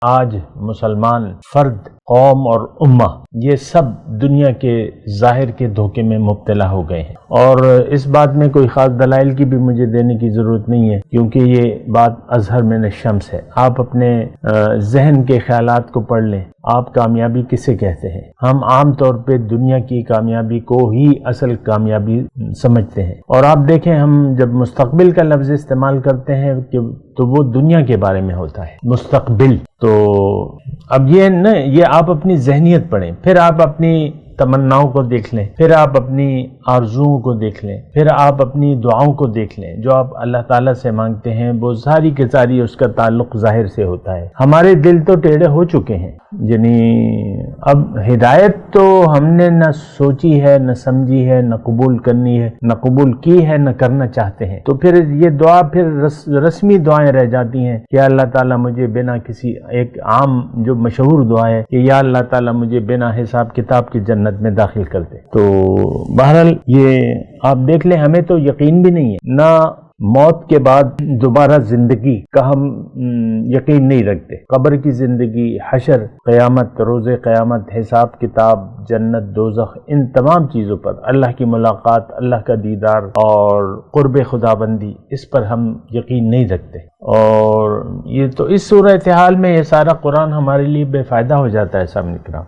آج مسلمان فرد، قوم اور امہ یہ سب دنیا کے ظاہر کے دھوکے میں مبتلا ہو گئے ہیں، اور اس بات میں کوئی خاص دلائل کی بھی مجھے دینے کی ضرورت نہیں ہے، کیونکہ یہ بات اظہر من الشمس ہے۔ آپ اپنے ذہن کے خیالات کو پڑھ لیں، آپ کامیابی کسے کہتے ہیں؟ ہم عام طور پہ دنیا کی کامیابی کو ہی اصل کامیابی سمجھتے ہیں، اور آپ دیکھیں ہم جب مستقبل کا لفظ استعمال کرتے ہیں تو وہ دنیا کے بارے میں ہوتا ہے، مستقبل۔ تو اب یہ آپ اپنی ذہنیت پڑھیں، پھر آپ اپنی تمناؤں کو دیکھ لیں، پھر آپ اپنی آرزوؤں کو دیکھ لیں، پھر آپ اپنی دعاؤں کو دیکھ لیں، جو آپ اللہ تعالیٰ سے مانگتے ہیں وہ ساری کی ساری اس کا تعلق ظاہر سے ہوتا ہے۔ ہمارے دل تو ٹیڑھے ہو چکے ہیں، یعنی اب ہدایت تو ہم نے نہ سوچی ہے، نہ سمجھی ہے، نہ قبول کرنی ہے، نہ قبول کی ہے، نہ کرنا چاہتے ہیں، تو پھر یہ دعا پھر رسمی دعائیں رہ جاتی ہیں کہ اللہ تعالیٰ مجھے بنا کسی، ایک عام جو مشہور دعا ہے کہ یا اللہ تعالیٰ مجھے بنا حساب کتاب کی جنت میں داخل کر دے۔ تو بہرحال یہ آپ دیکھ لیں، ہمیں تو یقین بھی نہیں ہے، نہ موت کے بعد دوبارہ زندگی کا ہم یقین نہیں رکھتے۔ قبر کی زندگی، حشر، قیامت، روز قیامت، حساب کتاب، جنت، دوزخ، ان تمام چیزوں پر، اللہ کی ملاقات، اللہ کا دیدار اور قرب خداوندی، اس پر ہم یقین نہیں رکھتے، اور یہ تو اس صورتحال میں یہ سارا قرآن ہمارے لیے بے فائدہ ہو جاتا ہے سامنے کرام۔